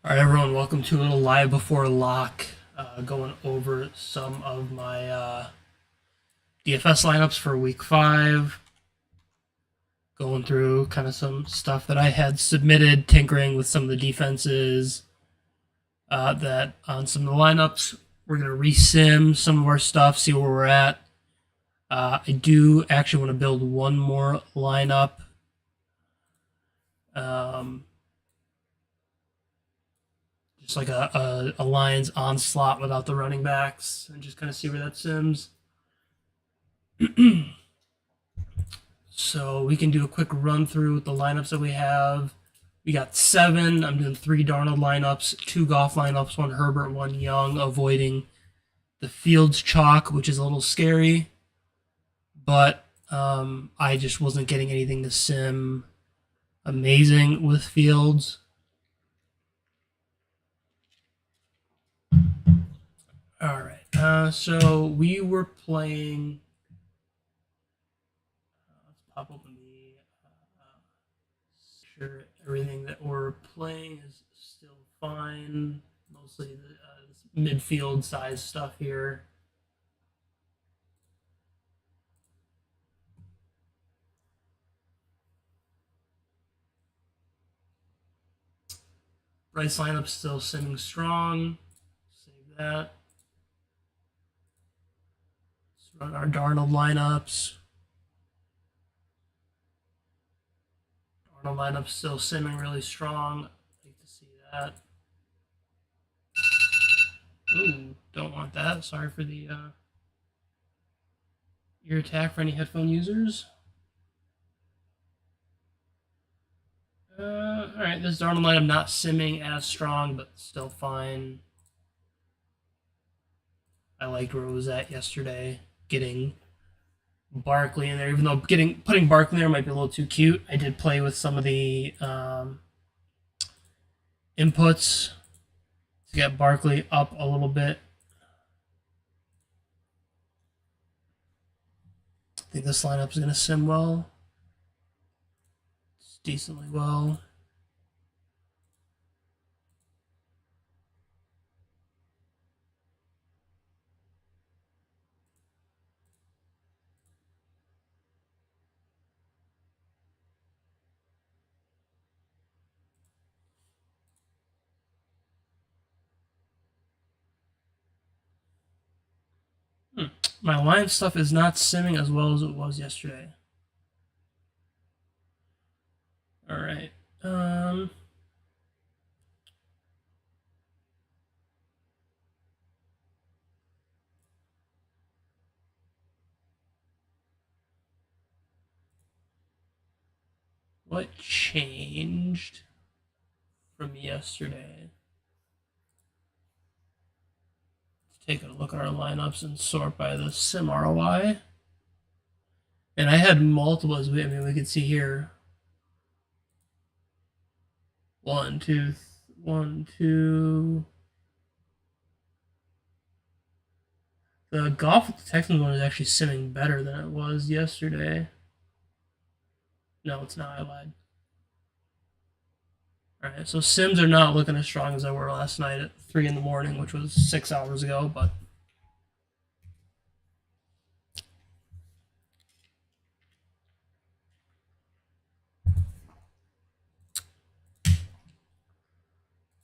All right, everyone, welcome to a little live before lock. Going over some of my DFS lineups for week 5. Going through kind of some stuff that I had submitted, tinkering with some of the defenses. That on some of the lineups, we're going to resim some of our stuff, see where we're at. I do actually want to build one more lineup. Just like a Lions onslaught without the running backs, and just kind of see where that sims. So we can do a quick run through with the lineups that we have. We got 7. I'm doing 3 Darnold lineups, 2 Goff lineups, 1 Herbert, 1 Young, avoiding the Fields chalk, which is a little scary. But I just wasn't getting anything to sim amazing with Fields. All right. So we were playing. Let's pop open the. Sure, everything that we're playing is still fine. Mostly the midfield size stuff here. Rice lineup still simming strong. Save that. Let's run our Darnold lineups. Darnold lineup still simming really strong. I'd like to see that. Ooh, don't want that. Sorry for the ear attack for any headphone users. Alright, this Darnold lineup not simming as strong, but still fine. I liked where it was at yesterday, getting Barkley in there, even though putting Barkley in there might be a little too cute. I did play with some of the inputs to get Barkley up a little bit. I think this lineup is going to sim well. It's decently well. My line stuff is not simming as well as it was yesterday. All right. What changed from yesterday? Take a look at our lineups and sort by the sim ROI. And I had multiple, as we can see here. 1, 2, 1, 2. The Golf with the Texans one is actually simming better than it was yesterday. No, it's not. I lied. Alright, so sims are not looking as strong as they were last night at 3 in the morning, which was 6 hours ago, but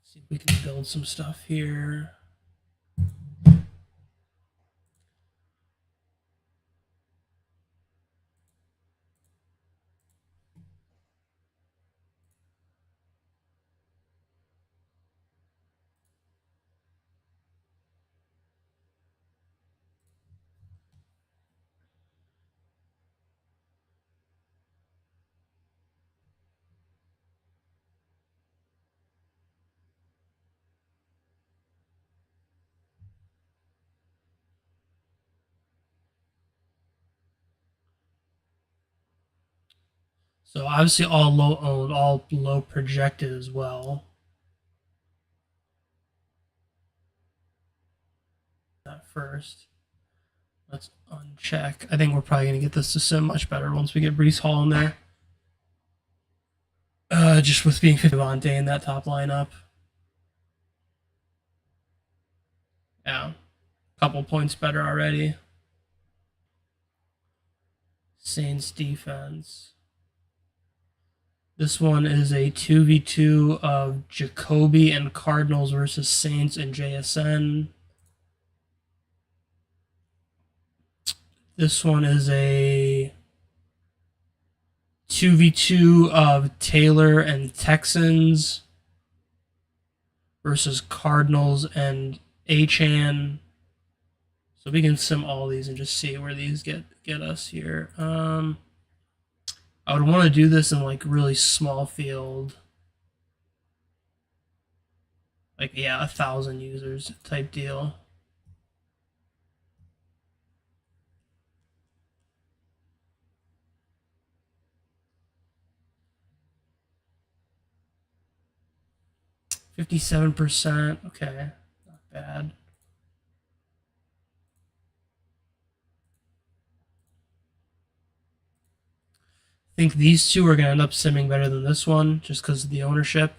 see if we can build some stuff here. So obviously all low owned, all low projected as well. That first. Let's uncheck. I think we're probably going to get this to sim much better once we get Breece Hall in there. Just with being 50 Devontae in that top lineup. Yeah, couple points better already. Saints defense. This one is a 2v2 of Jacoby and Cardinals versus Saints and JSN. This one is a 2v2 of Taylor and Texans versus Cardinals and Achan. So we can sim all these and just see where these get us here. I would want to do this in like really small field. Like, yeah, 1,000 users type deal. $57%. Okay, not bad. I think these two are going to end up simming better than this one just because of the ownership.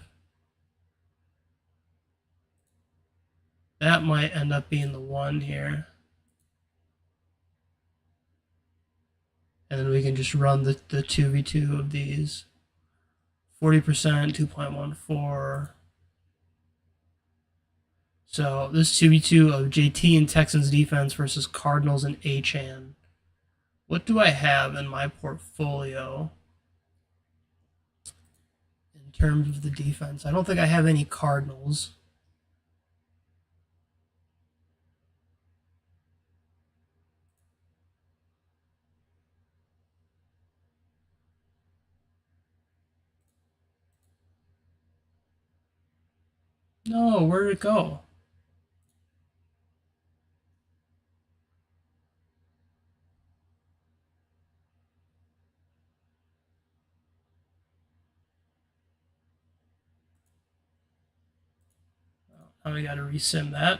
That might end up being the one here. And then we can just run the 2v2 of these. 40%, 2.14. So this 2v2 of JT and Texans defense versus Cardinals and Achan. What do I have in my portfolio in terms of the defense? I don't think I have any Cardinals. No, where did it go? Now we got to resim that.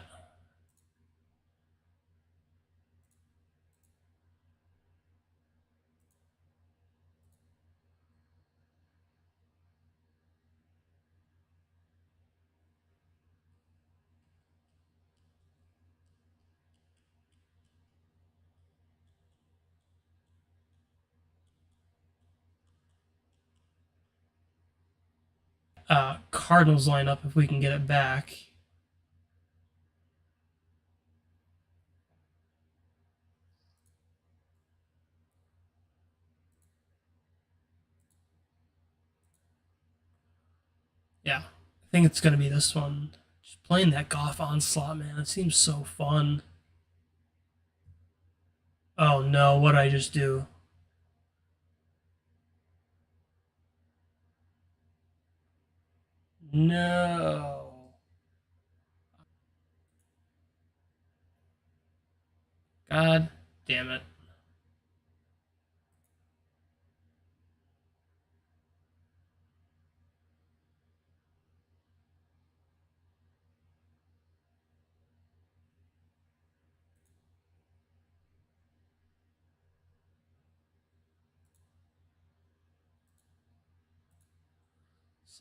Cardinals lineup if we can get it back. Yeah, I think it's going to be this one. Just playing that Goff onslaught, man. It seems so fun. Oh no, what did I just do? No. God damn it.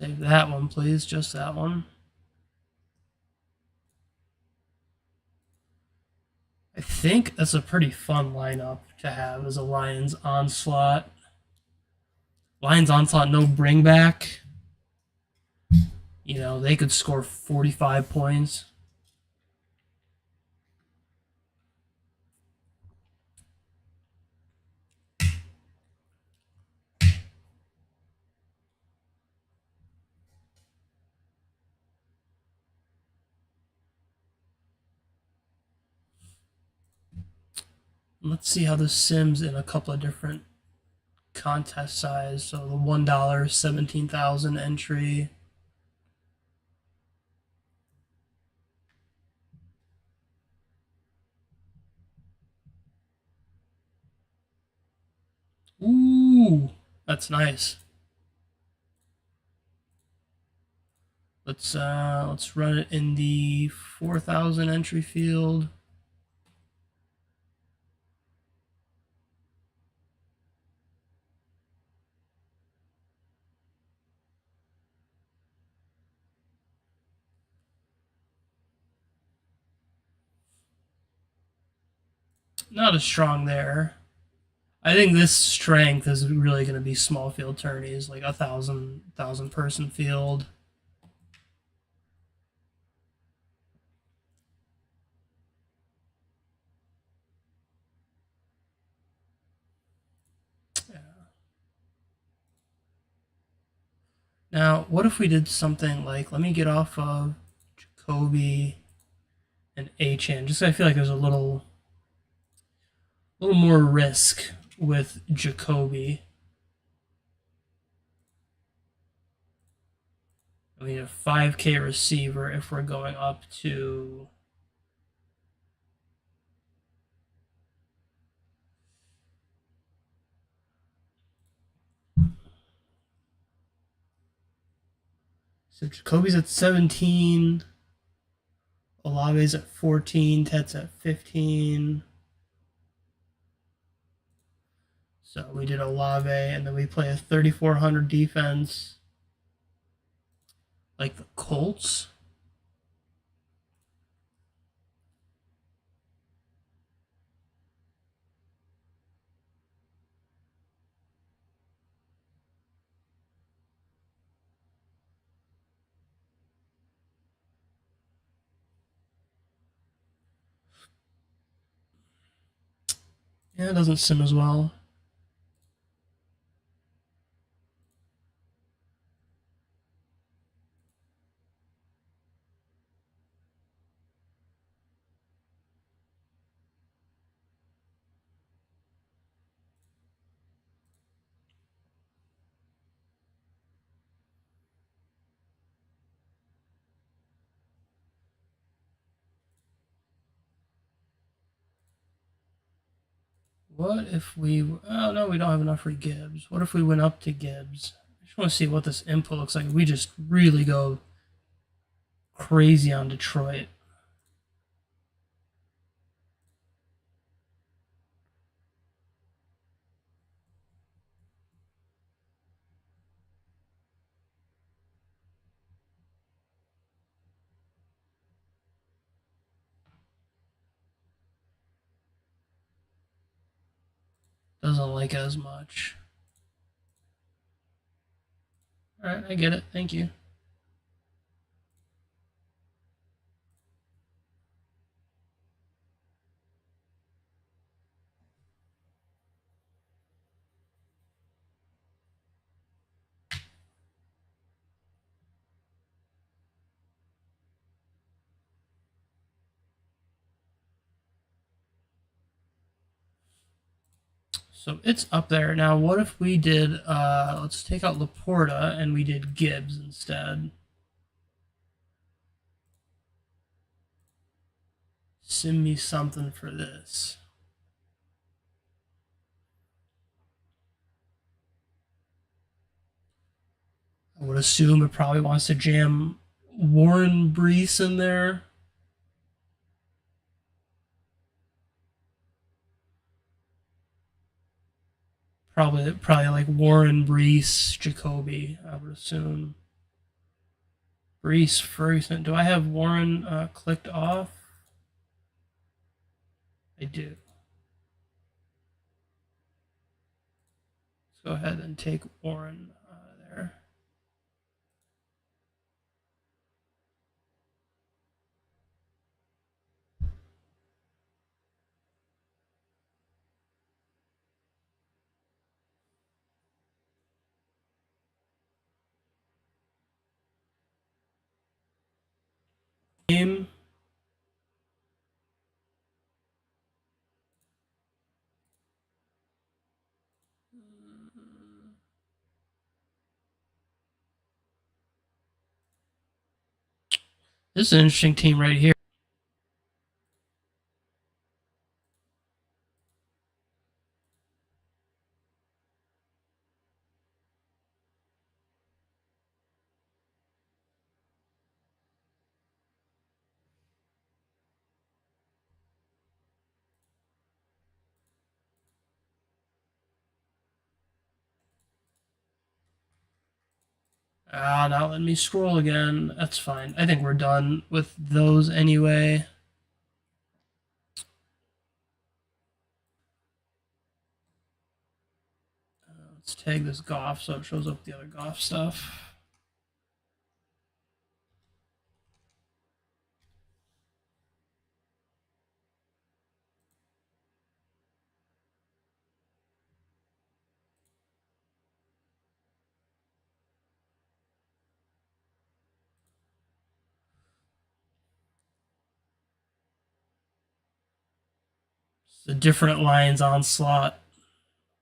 Save that one, please. Just that one. I think that's a pretty fun lineup to have as a Lions onslaught. Lions onslaught, no bring back. You know, they could score 45 points. Let's see how this sims in a couple of different contest size. So the $1, 17,000 entry. Ooh, that's nice. Let's run it in the 4,000 entry field. not as strong there. I think this strength is really going to be small field tourneys, like a thousand person field. Yeah. Now, what if we did something like, let me get off of Jacoby and HN, just so I feel like there's a little more risk with Jacoby. We need a 5K receiver if we're going up to so Jacoby's at 17, Olave's at 14, Tet's at 15. So we did Olave, and then we play a 3,400 defense, like the Colts. Yeah, it doesn't sim as well. What if we... Oh, no, we don't have enough for Gibbs. What if we went up to Gibbs? I just want to see what this input looks like. We just really go crazy on Detroit. Doesn't like it as much. All right, I get it. Thank you. So it's up there. Now, what if we did, let's take out Laporta and we did Gibbs instead. Send me something for this. I would assume it probably wants to jam Warren Brees in there. Probably like Warren, Brees, Jacoby, I would assume. Brees, Ferguson. Do I have Warren clicked off? I do. Let's go ahead and take Warren out of there. Game. This is an interesting team right here. Not letting me scroll again. That's fine. I think we're done with those anyway. tag this golf so it shows up the other golf stuff. The different lines on slot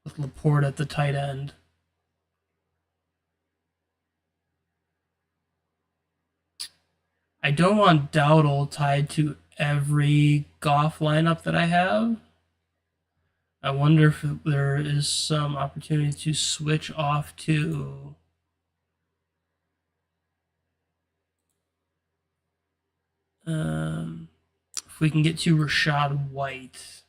with Laporte at the tight end. I don't want Dowdle tied to every Goff lineup that I have. I wonder if there is some opportunity to switch off to if we can get to Rashad White.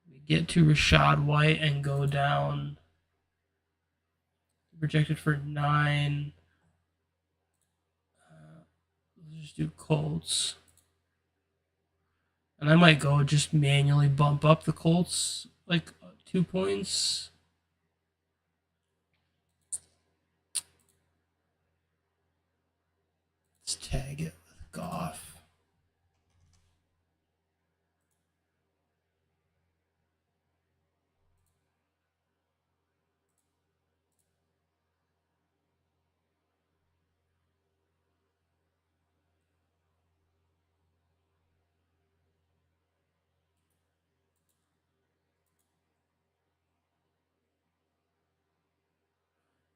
We get to Rashad White and go down. Projected for 9. Let's just do Colts. And I might go just manually bump up the Colts like 2 points. Let's tag it with Goff.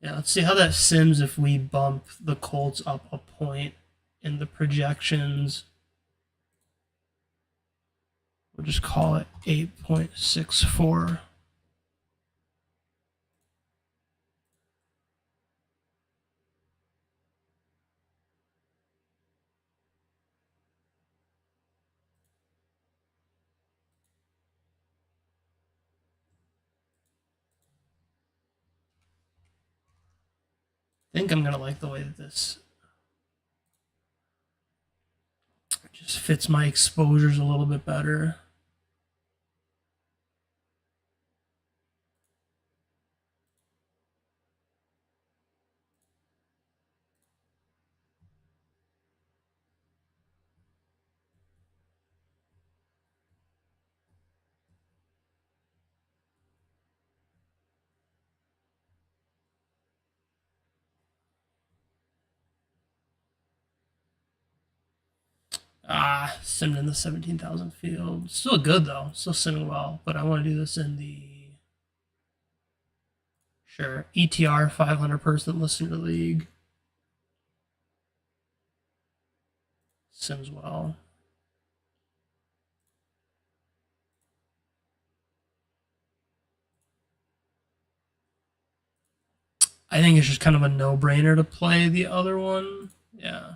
Yeah, let's see how that sims if we bump the Colts up a point in the projections. We'll just call it 8.64. I think I'm going to like the way that this just fits my exposures a little bit better. Simmed in the 17,000 field. Still good though. Still simming well. But I want to do this in the ETR 500 person listener league. Sims well. I think it's just kind of a no-brainer to play the other one. Yeah.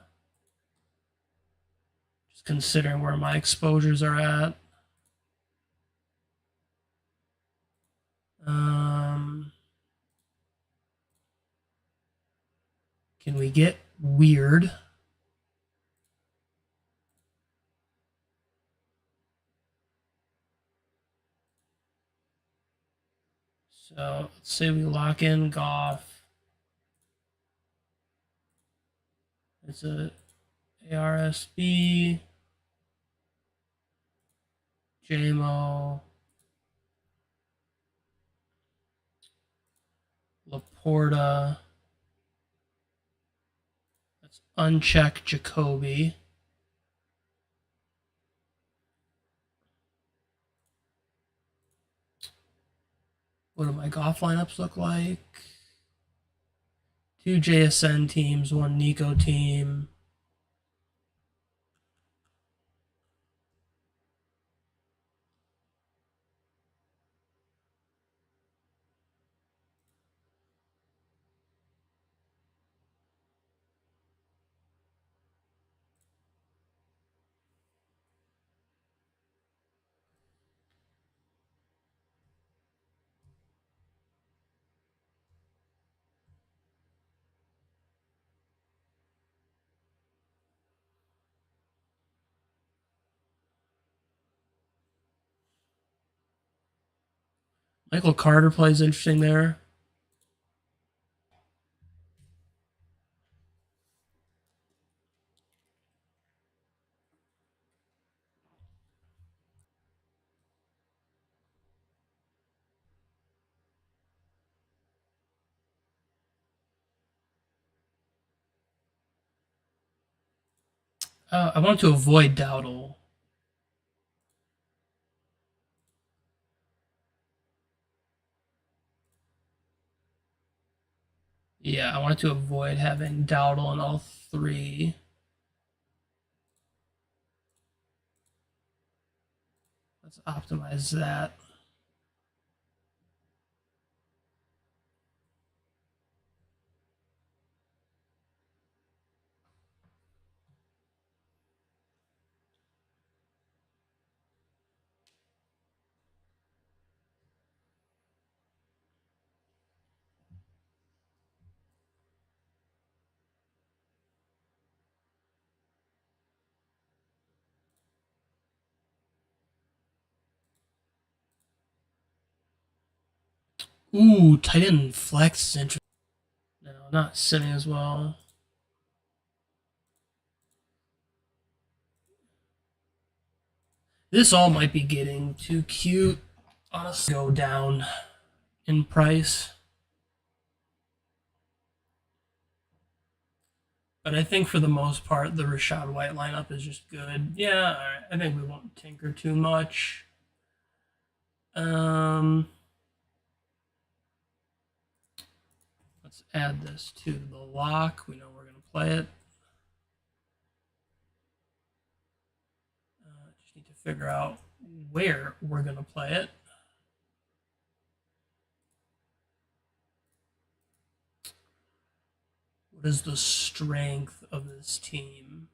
Just considering where my exposures are at. Can we get weird? So let's say we lock in Goff. It's a ARSB, JMO, Laporta. That's uncheck Jacoby. What do my Goff lineups look like? 2 JSN teams, 1 Nico team. Michael Carter plays interesting there. I want to avoid Dowdle. Yeah, I wanted to avoid having Dowdle in all three. Let's optimize that. Ooh, tight end flex is interesting. No, not simming as well. This all might be getting too cute. Honestly, go down in price. But I think for the most part, the Rashad White lineup is just good. Yeah, all right. I think we won't tinker too much. Let's add this to the lock. We know we're going to play it. Just need to figure out where we're going to play it. What is the strength of this team?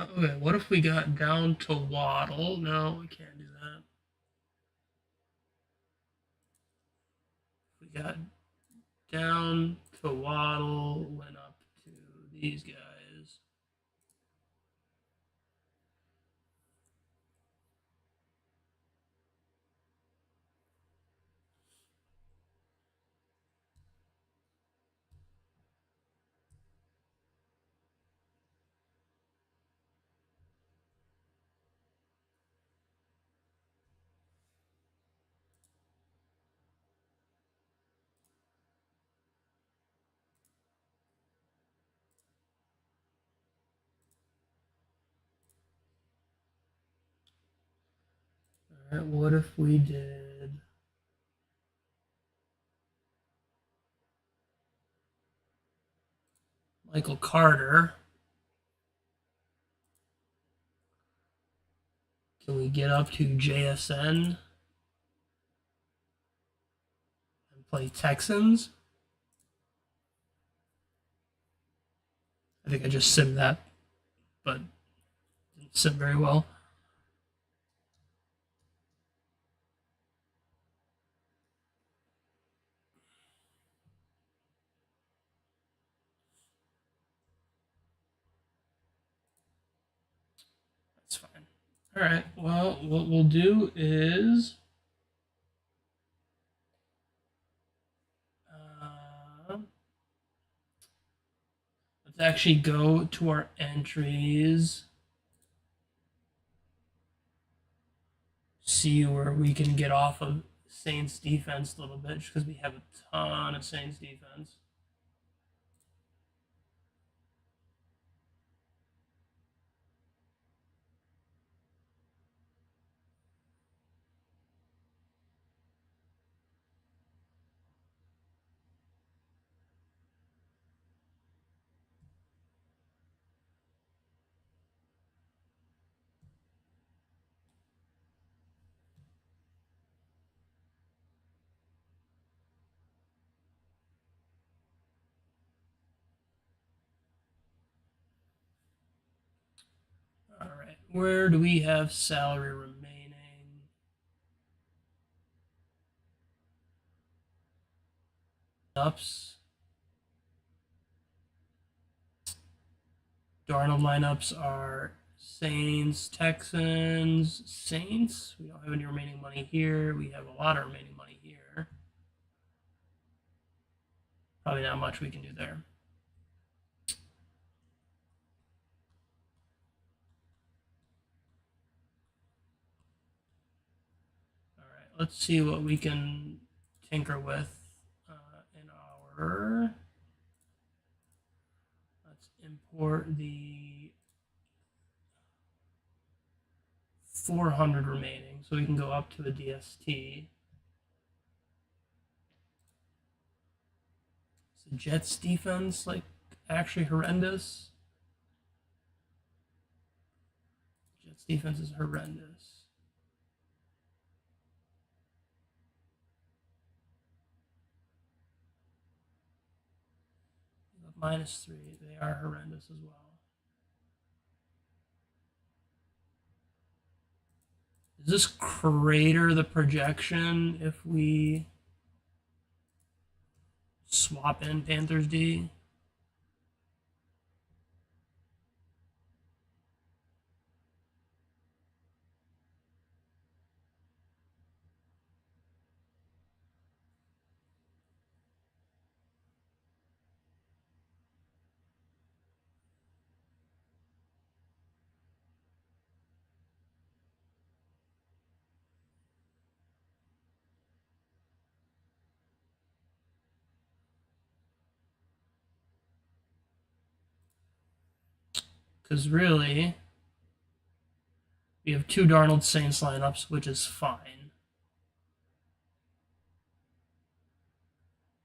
Okay, what if we got down to Waddle? No, we can't do that. We got down to Waddle, went up to these guys. All right, what if we did Michael Carter? Can we get up to JSN and play Texans? I think I just simmed that, but didn't sim very well. That's fine. All right. Well, what we'll do is let's actually go to our entries, see where we can get off of Saints defense a little bit, just because we have a ton of Saints defense. All right. Where do we have salary remaining? ups. Darnold lineups are Saints, Texans, Saints. We don't have any remaining money here. We have a lot of remaining money here. Probably not much we can do there. All right, let's see what we can tinker with in our. Let's import the 400 remaining, so we can go up to a DST. Is the Jets defense like actually horrendous? Jets defense is horrendous. -3. They are horrendous as well. Does this crater the projection if we swap in Panthers D? Because really, we have two Darnold Saints lineups, which is fine.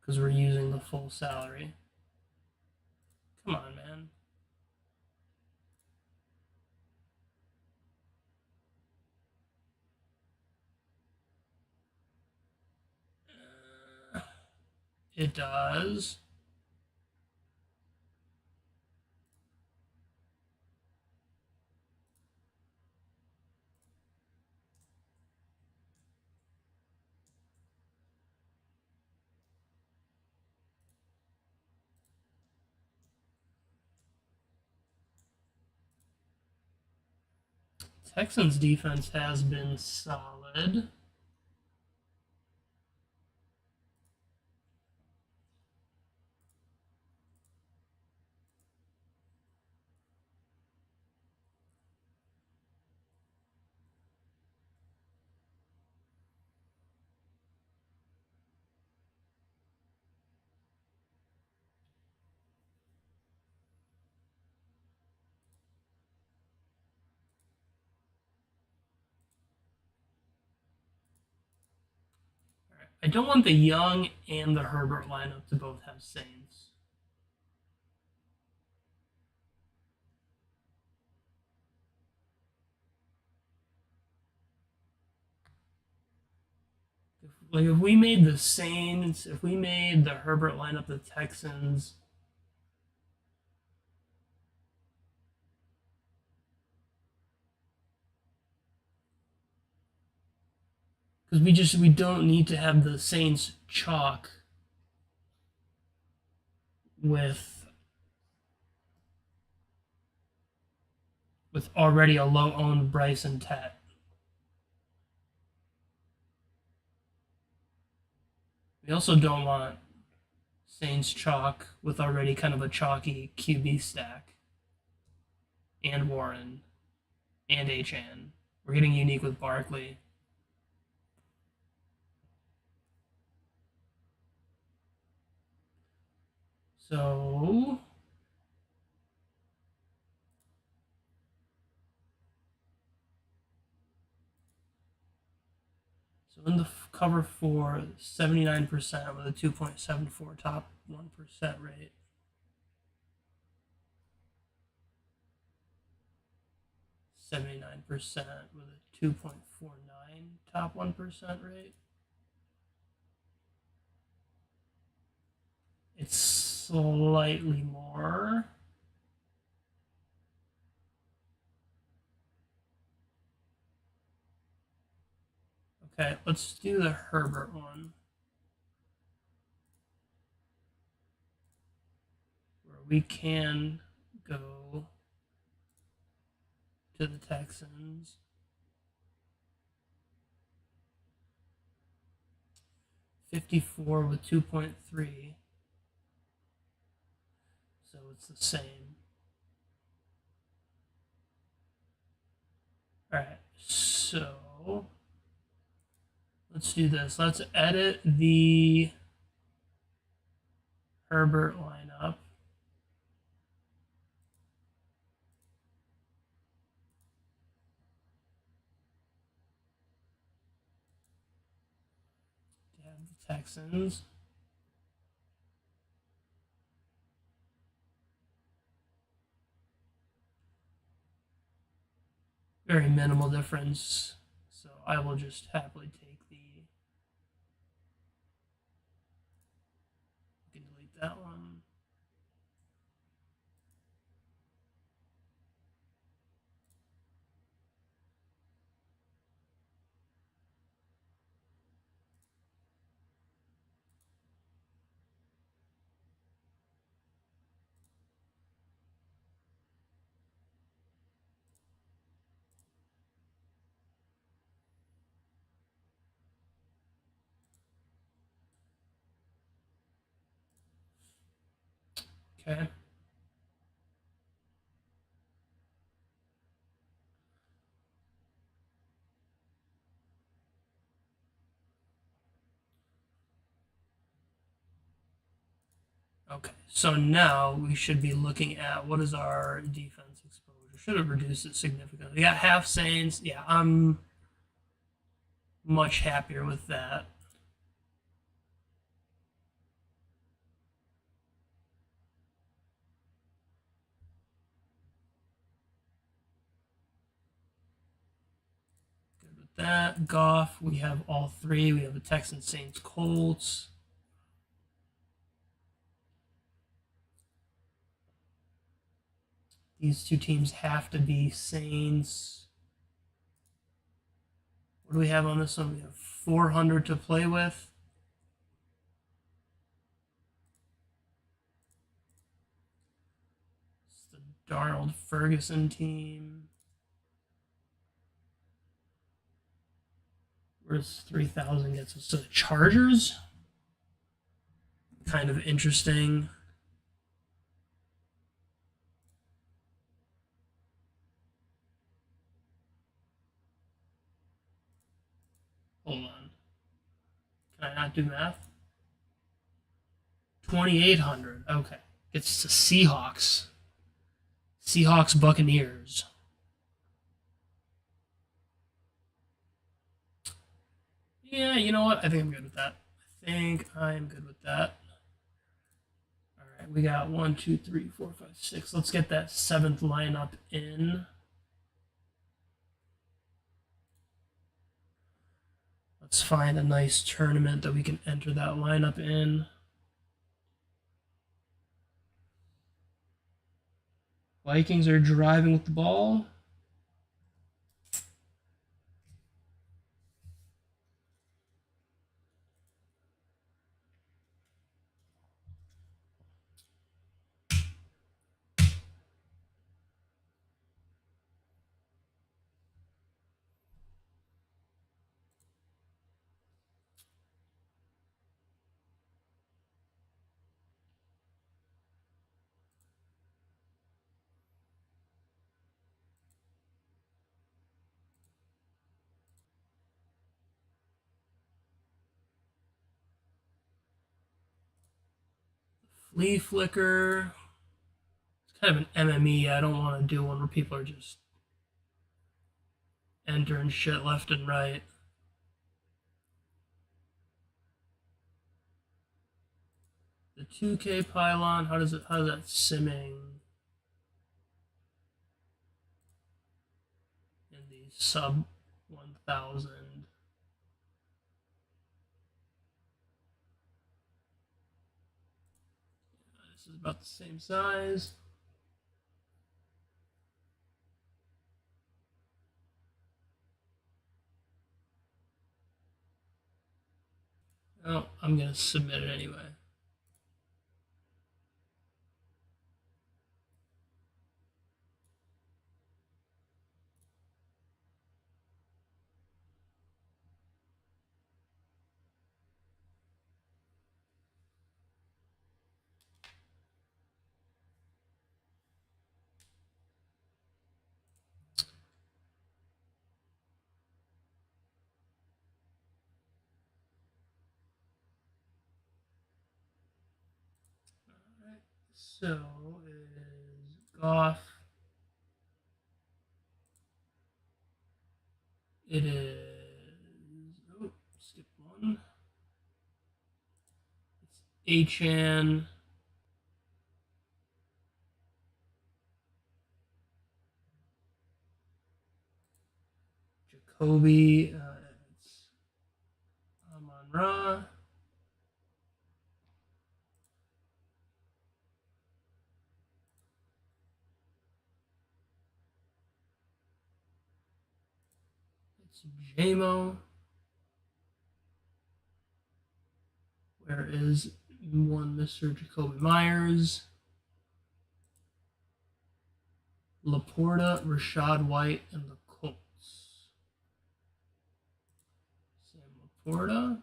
Because we're using the full salary. Come on, man. It does. Texans defense has been solid. I don't want the Young and the Herbert lineup to both have Saints. If we made the Saints, if we made the Herbert lineup the Texans, because we don't need to have the Saints chalk with already a low owned Bryson Tet. We also don't want Saints chalk with already kind of a chalky QB stack. And Warren. And Achan. We're getting unique with Barkley. So in the cover for 79% with a 2.74 top 1% rate. %79% with a 2.49 top 1% rate. It's slightly more. Okay, let's do the Herbert one. we can go to the Texans. 54 with 2.3. So it's the same. All right, so let's do this. Let's edit the Herbert lineup. To have the Texans. Very minimal difference. So I will just happily take the. You can delete that one. Okay. Okay, so now we should be looking at what is our defense exposure. Should have reduced it significantly. We got half Saints. Yeah, I'm much happier with that. Good with that. Goff, we have all three. We have the Texans, Saints, Colts. These two teams have to be Saints. What do we have on this one? We have 400 to play with. It's the Darnold Ferguson team. Where's 3,000 gets us to the Chargers? Kind of interesting. Hold on. Can I not do math? 2,800. Okay. Gets to Seahawks. Seahawks Buccaneers. Yeah, you know what? I think I'm good with that. I think I'm good with that. All right, we got 1, 2, 3, 4, 5, 6. Let's get that seventh lineup in. Let's find a nice tournament that we can enter that lineup in. Vikings are driving with the ball. Flea Flicker. It's kind of an MME. I don't want to do one where people are just entering shit left and right. The 2K pylon, how's that simming in the sub 1,000? This is about the same size. Oh, I'm gonna submit it anyway. So is Goff. It is. Oh, skip one. It's Achan. Jacoby. It's Amon Ra. It's JMO. Where is one Mr. Jacoby Myers? Laporta, Rashad White, and the Colts. Sam Laporta.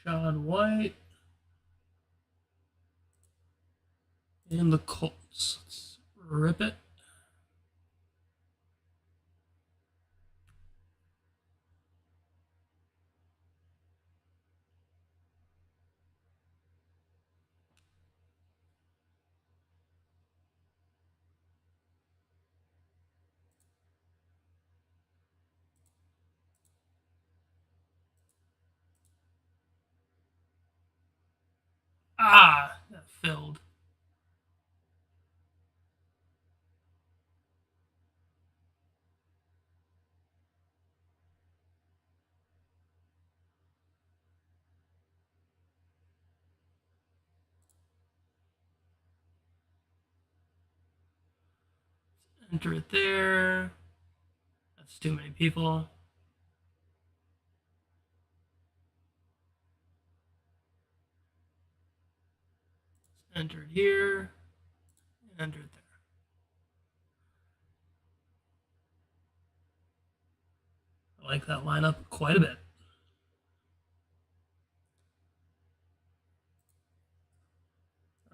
Rashad White. And the Colts. Let's rip it. Ah, that filled. Enter it there. That's too many people. Enter it here. Enter it there. I like that lineup quite a bit.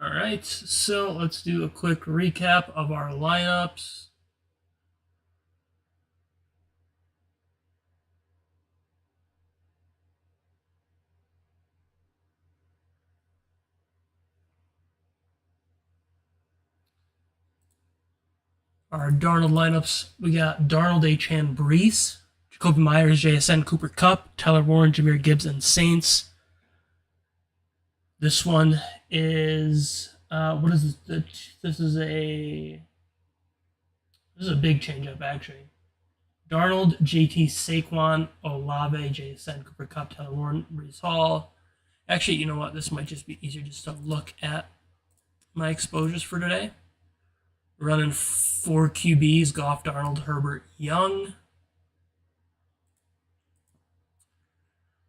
All right, so let's do a quick recap of our lineups. Our Darnold lineups, we got Darnold, Achan, Brees, Jacoby Myers, JSN, Cooper Kupp, Tyler Warren, Jahmyr Gibbs, and Saints. This one is what is this? This is a big changeup actually. Darnold, JT, Saquon, Olave, JSN, Cooper Kupp, Tyler Warren, Brees Hall. Actually, you know what? This might just be easier just to look at my exposures for today. We're running 4 QBs: Goff, Darnold, Herbert, Young.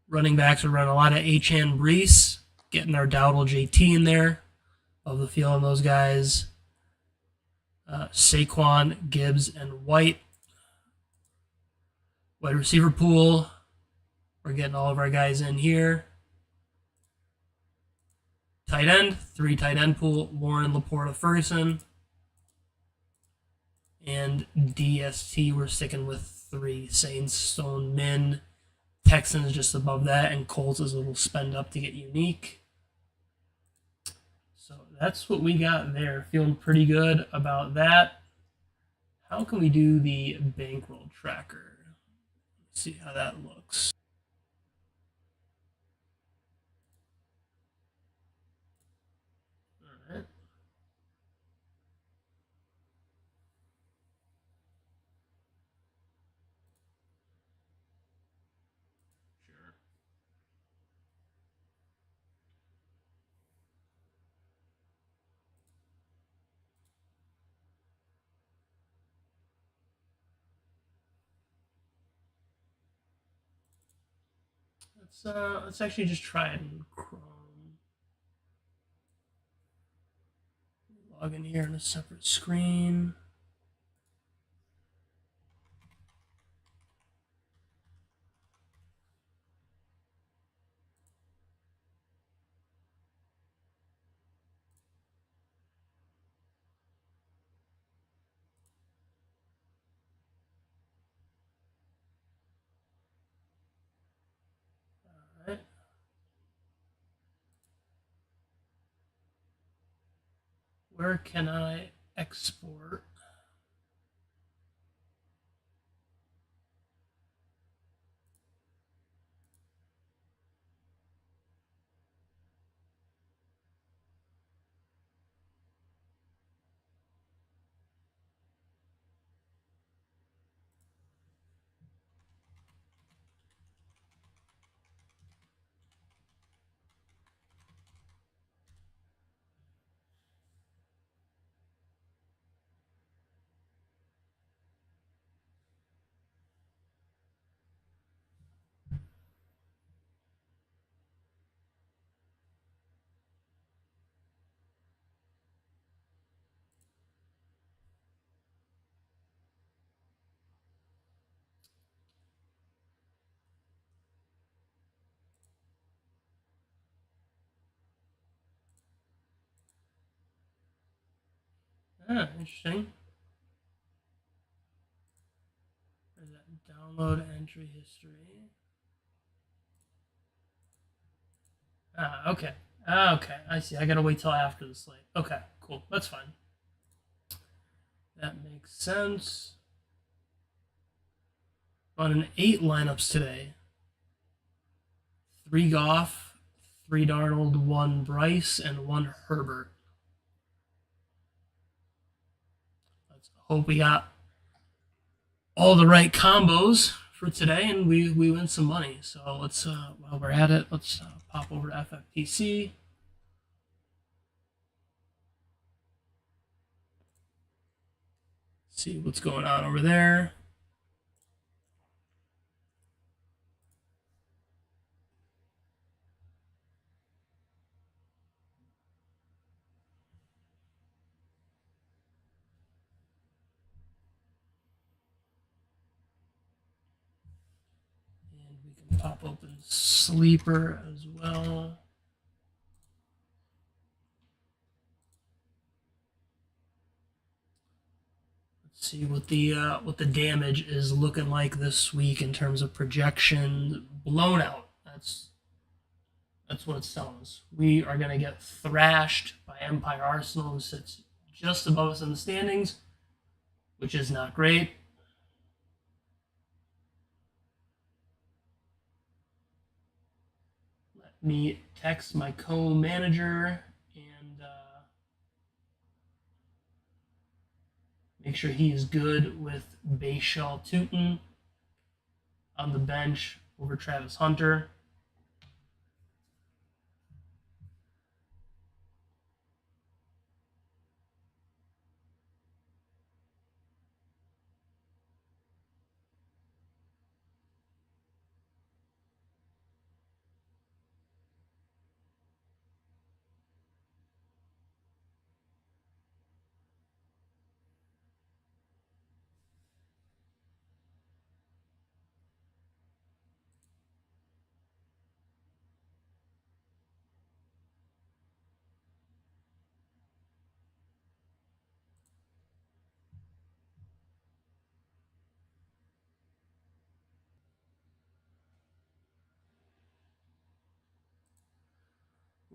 Running backs, we run a lot of Achan, Brees, getting our Dowdle, JT in there. Love the feel on those guys. Saquon, Gibbs, and White. Wide receiver pool, we're getting all of our guys in here. Tight end, 3 tight end pool: Warren, Laporta, Ferguson. And DST, we're sticking with 3: Saints, Stone, Min. Texans just above that, and Colts is a little spend up to get unique. So that's what we got there. Feeling pretty good about that. How can we do the bankroll tracker? Let's see how that looks. All right. Sure. Let's actually just try it in Chrome. Log in here on a separate screen. where can I export? Interesting. There's that download entry history. Okay. Okay, I see. I gotta wait till after the slate. Okay, cool. That's fine. That makes sense. On an 8 lineups today. 3 Goff, 3 Darnold, 1 Bryce, and 1 Herbert. Let's hope we got all the right combos for today and we win some money. So let's, while we're at it, let's pop over to FFPC. See what's going on over there. And we can pop open Sleeper as well. Let's see what the damage is looking like this week in terms of projection. Blown out. That's what it's telling us. We are going to get thrashed by Empire Arsenal, who sits just above us in the standings, which is not great. Let me text my co-manager and make sure he is good with Bayshall Tootin on the bench over Travis Hunter.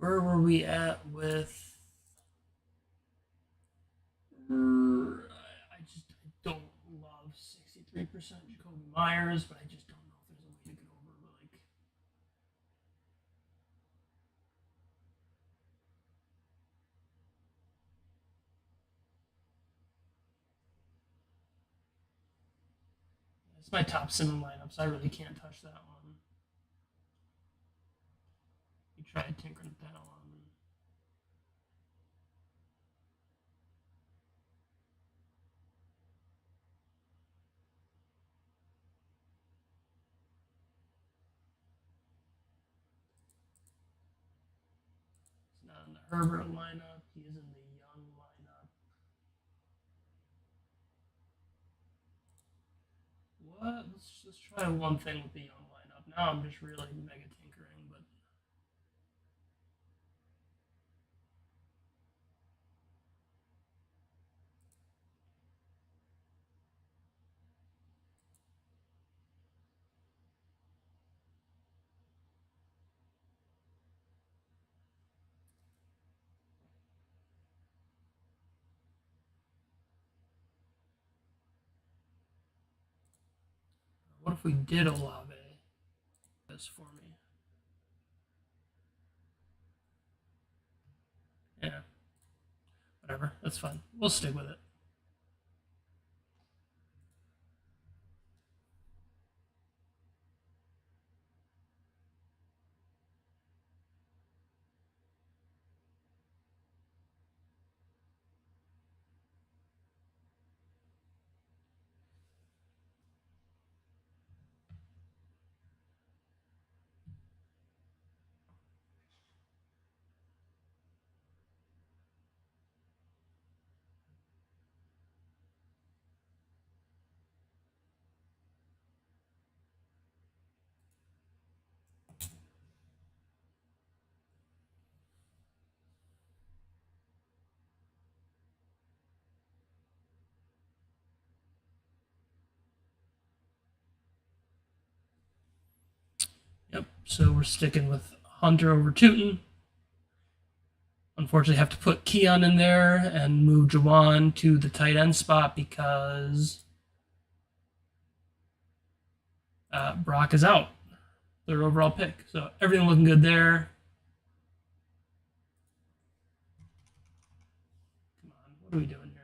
Where were we at with? I don't love 63% Jacoby Myers, but I just don't know if there's a way to get over like. It's my top sim lineup, so I really can't touch that one. You tried tinkering with that one. He's not in the Herbert lineup. He is in the Young lineup. What? Let's try one thing with the Young lineup. Now I'm just really mega tinkering, but if we did Olave this for me. Yeah. Whatever. That's fine. We'll stick with it. Yep. So we're sticking with Hunter over Tootin. Unfortunately, have to put Keon in there and move Jawan to the tight end spot because Brock is out. Their overall pick. So everything looking good there. Come on, what are we doing here?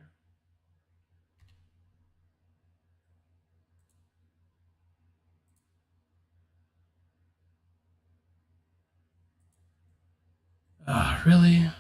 Really?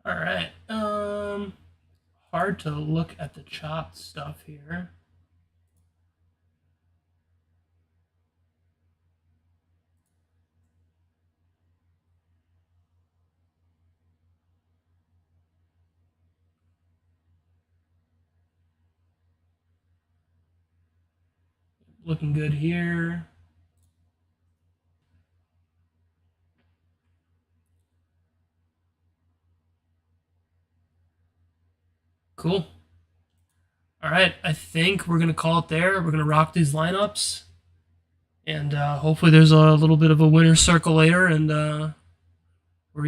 All right. Hard to look at the chopped stuff here. Looking good here. Cool. All right, I think we're going to call it there. We're going to rock these lineups. And hopefully there's a little bit of a winner's circle later. And we're,